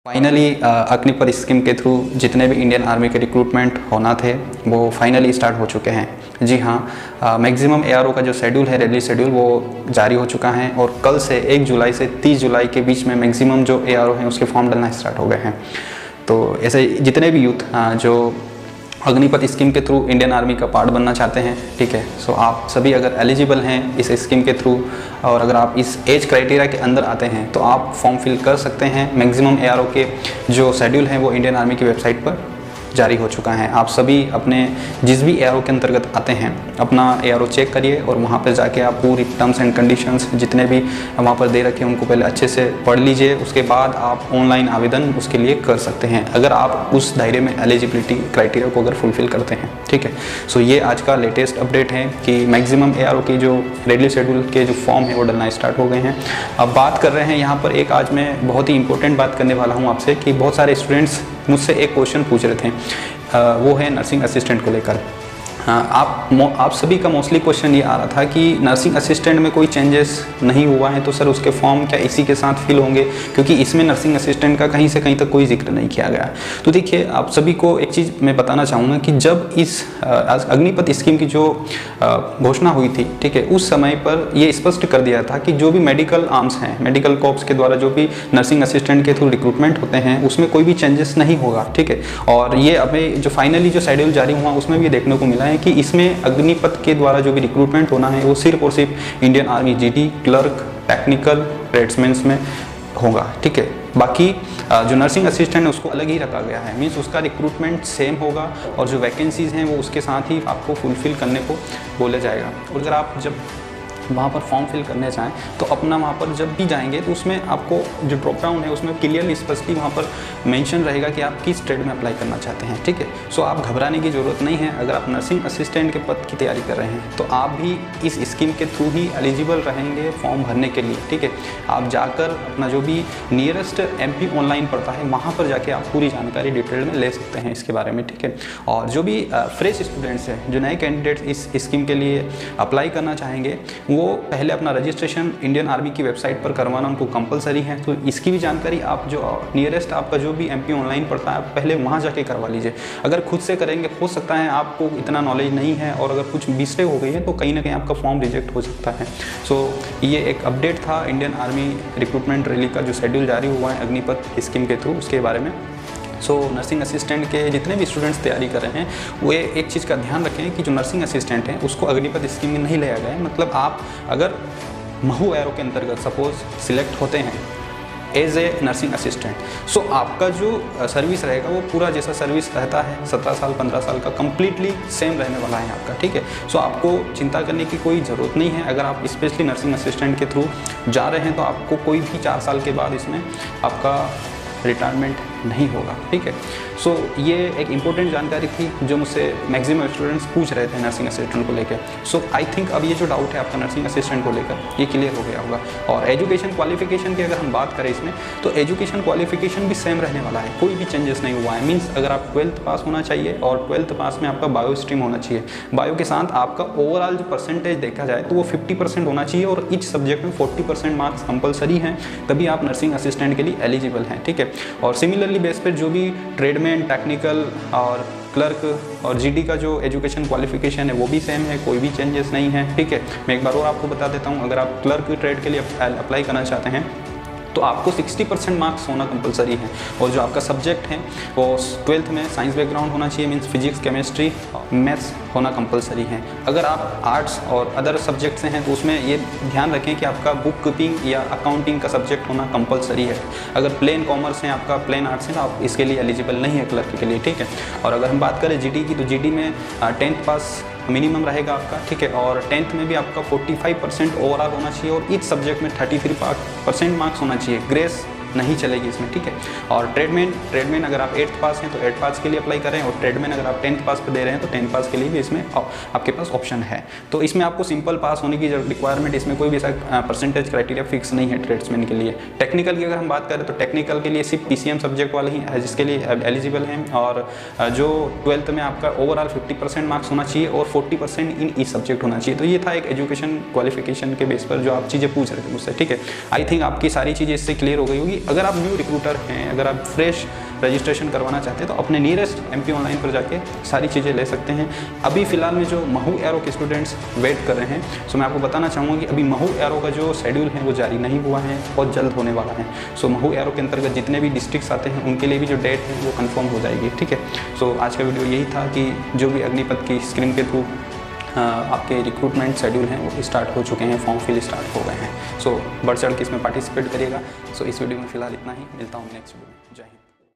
Finally Agnipath scheme के through जितने भी इंडियन आर्मी के रिक्रूटमेंट होना थे वो फाइनली स्टार्ट हो चुके हैं। जी हाँ, मैक्सिमम एआरओ का जो शेड्यूल है, रिलीज शेड्यूल, वो जारी हो चुका है और कल से 1 जुलाई से 30 जुलाई के बीच में मैक्सिमम जो एआरओ हैं उसके फॉर्म डलना स्टार्ट हो गए हैं। तो ऐसे जितने भी यूथ जो अग्निपथ स्कीम के थ्रू इंडियन आर्मी का पार्ट बनना चाहते हैं, ठीक है, सो आप सभी अगर एलिजिबल हैं इस स्कीम के थ्रू और अगर आप इस एज क्राइटेरिया के अंदर आते हैं तो आप फॉर्म फिल कर सकते हैं। मैक्सिमम एआरओ के जो शेड्यूल हैं वो इंडियन आर्मी की वेबसाइट पर जारी हो चुका है। आप सभी अपने जिस भी एआरओ के अंतर्गत आते हैं अपना एआरओ चेक करिए और वहाँ पर जाके आप पूरी टर्म्स एंड कंडीशंस जितने भी वहाँ पर दे रखे हैं उनको पहले अच्छे से पढ़ लीजिए। उसके बाद आप ऑनलाइन आवेदन उसके लिए कर सकते हैं अगर आप उस दायरे में एलिजिबिलिटी क्राइटेरिया को अगर फुलफिल करते हैं, ठीक है। सो ये आज का लेटेस्ट अपडेट है कि मैक्सिमम एआरओ की जो रेडी शेड्यूल के जो फॉर्म है वो डलना स्टार्ट हो गए हैं। अब बात कर रहे हैं यहाँ पर एक आज मैं बहुत ही इंपॉर्टेंट बात करने वाला हूँ आपसे कि बहुत सारे स्टूडेंट्स मुझसे एक क्वेश्चन पूछ रहे थे, वो है नर्सिंग असिस्टेंट को लेकर। आप सभी का मोस्टली क्वेश्चन ये आ रहा था कि नर्सिंग असिस्टेंट में कोई चेंजेस नहीं हुआ है तो सर उसके फॉर्म क्या इसी के साथ फिल होंगे, क्योंकि इसमें नर्सिंग असिस्टेंट का कहीं से कहीं तक कोई जिक्र नहीं किया गया। तो देखिए, आप सभी को एक चीज़ मैं बताना चाहूँगा कि जब इस अग्निपथ स्कीम की जो घोषणा हुई थी, ठीक है, उस समय पर ये स्पष्ट कर दिया था कि जो भी मेडिकल आर्म्स हैं, मेडिकल कॉर्प्स के द्वारा जो भी नर्सिंग असिस्टेंट के थ्रू रिक्रूटमेंट होते हैं उसमें कोई भी चेंजेस नहीं होगा, ठीक है। और ये अभी जो फाइनली जो शेड्यूल जारी हुआ उसमें भी देखने को मिला है कि इसमें अग्निपथ के द्वारा जो भी रिक्रूटमेंट होना है वो सिर्फ और सिर्फ Indian army GD, clerk, technical, tradesmans में होगा, ठीक है। बाकी जो नर्सिंग असिस्टेंट है उसको अलग ही रखा गया है, मीन्स उसका रिक्रूटमेंट सेम होगा और जो वैकेंसीज़ हैं वो उसके साथ ही आपको फुलफिल करने को बोला जाएगा। और अगर आप जब वहाँ पर फॉर्म फिल करने चाहें तो अपना वहाँ पर जब भी जाएंगे तो उसमें आपको जो ड्रॉप डाउन है उसमें क्लियरली स्पष्टली वहाँ पर मेंशन रहेगा कि आप किस ट्रेड में अप्लाई करना चाहते हैं, ठीक है। सो आप घबराने की ज़रूरत नहीं है। अगर आप नर्सिंग असिस्टेंट के पद की तैयारी कर रहे हैं तो आप भी इस स्कीम के थ्रू ही एलिजिबल रहेंगे फॉर्म भरने के लिए, ठीक है। आप जाकर अपना जो भी नियरेस्ट MP ऑनलाइन पड़ता है वहाँ पर जाके आप पूरी जानकारी डिटेल में ले सकते हैं इसके बारे में, ठीक है। और जो भी फ्रेश स्टूडेंट्स हैं, जो नए कैंडिडेट्स इस स्कीम के लिए अप्लाई करना चाहेंगे, वो पहले अपना रजिस्ट्रेशन इंडियन आर्मी की वेबसाइट पर करवाना उनको कंपलसरी है। तो इसकी भी जानकारी आप जो नियरेस्ट आपका जो भी MP ऑनलाइन पड़ता है आप पहले वहाँ जाके करवा लीजिए। अगर खुद से करेंगे, हो सकता है आपको इतना नॉलेज नहीं है और अगर कुछ मिस्टेक हो गई है तो कहीं ना कहीं आपका फॉर्म रिजेक्ट हो सकता है। सो ये एक अपडेट था इंडियन आर्मी रिक्रूटमेंट रैली का जो शेड्यूल जारी हुआ है अग्निपथ स्कीम के थ्रू, उसके बारे में। सो नर्सिंग असिस्टेंट के जितने भी स्टूडेंट्स तैयारी कर रहे हैं वो एक चीज़ का ध्यान रखें कि जो नर्सिंग असिस्टेंट हैं उसको अग्निपथ स्कीम में नहीं लिया गया है। मतलब आप अगर महू एरो के अंतर्गत सपोज सिलेक्ट होते हैं एज ए नर्सिंग असिस्टेंट, सो आपका जो सर्विस रहेगा वो पूरा जैसा सर्विस रहता है 17 साल 15 साल का कंप्लीटली सेम रहने वाला है आपका, ठीक है। सो आपको चिंता करने की कोई ज़रूरत नहीं है। अगर आप स्पेशली नर्सिंग असिस्टेंट के थ्रू जा रहे हैं तो आपको कोई भी 4 साल के बाद इसमें आपका रिटायरमेंट नहीं होगा, ठीक है। सो ये एक इम्पोर्टेंट जानकारी थी जो मुझसे मैक्सिमम स्टूडेंट्स पूछ रहे थे नर्सिंग असिस्टेंट को लेकर। सो आई थिंक अब ये जो डाउट है आपका नर्सिंग असिस्टेंट को लेकर ये क्लियर हो गया होगा। और एजुकेशन क्वालिफिकेशन की अगर हम बात करें इसमें तो एजुकेशन क्वालिफिकेशन भी सेम रहने वाला है, कोई भी चेंजेस नहीं हुआ है। मीन्स अगर आप 12th पास होना चाहिए और 12th पास में आपका बायो स्ट्रीम होना चाहिए, बायो के साथ आपका ओवरऑल जो परसेंटेज देखा जाए तो वो 50% होना चाहिए और ईच सब्जेक्ट में 40% मार्क्स कंपलसरी हैं, तभी आप नर्सिंग असिस्टेंट के लिए एलिजिबल हैं, ठीक है। और सिमिलरली बेस पर जो भी ट्रेडमैन, टेक्निकल और क्लर्क और GD का जो एजुकेशन क्वालिफिकेशन है वो भी सेम है, कोई भी चेंजेस नहीं है, ठीक है। मैं एक बार और आपको बता देता हूँ, अगर आप क्लर्क ट्रेड के लिए अप्लाई करना चाहते हैं तो आपको 60% मार्क्स होना कंपलसरी है और जो आपका सब्जेक्ट है वो 12th में साइंस बैकग्राउंड होना चाहिए, मीन्स फिजिक्स, केमिस्ट्री, मैथ्स होना कंपलसरी है। अगर आप आर्ट्स और अदर सब्जेक्ट से हैं तो उसमें ये ध्यान रखें कि आपका बुक कीपिंग या अकाउंटिंग का सब्जेक्ट होना कंपलसरी है। अगर प्लेन कॉमर्स है, आपका प्लेन आर्ट्स है, आप इसके लिए एलिजिबल नहीं है क्लर्क के लिए, ठीक है। और अगर हम बात करें GD की तो GD में 10th पास मिनिमम रहेगा आपका, ठीक है। और 10th में भी आपका 45% ओवरऑल होना चाहिए और इस सब्जेक्ट में 33% मार्क्स होना चाहिए, ग्रेस नहीं चलेगी इसमें, ठीक है। और ट्रेडमैन अगर आप 8th पास हैं तो 8th पास के लिए अप्लाई करें और ट्रेडमैन अगर आप 10th पास पे दे रहे हैं तो 10th पास के लिए भी इसमें आपके पास ऑप्शन है। तो इसमें आपको सिंपल पास होने की रिक्वायरमेंट, इसमें कोई भी ऐसा परसेंटेज क्राइटेरिया फिक्स नहीं है ट्रेड्समैन के लिए। टेक्निकल की अगर हम बात करें तो टेक्निकल के लिए सिर्फ PCM सब्जेक्ट वाले ही जिसके लिए एलिजिबल हैं और जो 12th में आपका ओवरऑल 50% मार्क्स होना चाहिए और 40% इन ई सब्जेक्ट होना चाहिए। तो ये था एक एजुकेशन क्वालिफिकेशन के बेस पर जो आप चीज़ें पूछ रहे थे मुझसे, ठीक है। आई थिंक आपकी सारी चीज़ें इससे क्लियर हो गई होगी। अगर आप न्यू रिक्रूटर हैं, अगर आप फ्रेश रजिस्ट्रेशन करवाना चाहते हैं तो अपने नियरेस्ट MP ऑनलाइन पर जाके सारी चीज़ें ले सकते हैं। अभी फ़िलहाल में जो महू एरो के स्टूडेंट्स वेट कर रहे हैं, सो मैं आपको बताना चाहूँगा कि अभी महू एरो का जो शेड्यूल है वो जारी नहीं हुआ है, बहुत जल्द होने वाला है। सो महू एरो के अंतर्गत जितने भी डिस्ट्रिक्ट्स आते हैं उनके लिए भी जो डेट है वो कंफर्म हो जाएगी, ठीक है। सो आज का वीडियो यही था कि जो भी अग्निपथ की स्कीम के थ्रू आपके रिक्रूटमेंट शेड्यूल हैं वो स्टार्ट हो चुके हैं, फॉर्म फिल स्टार्ट हो गए हैं। सो बढ़ चढ़ के इसमें पार्टिसिपेट करिएगा। सो इस वीडियो में फ़िलहाल इतना ही, मिलता हूँ नेक्स्ट वीडियो में। जय हिंद।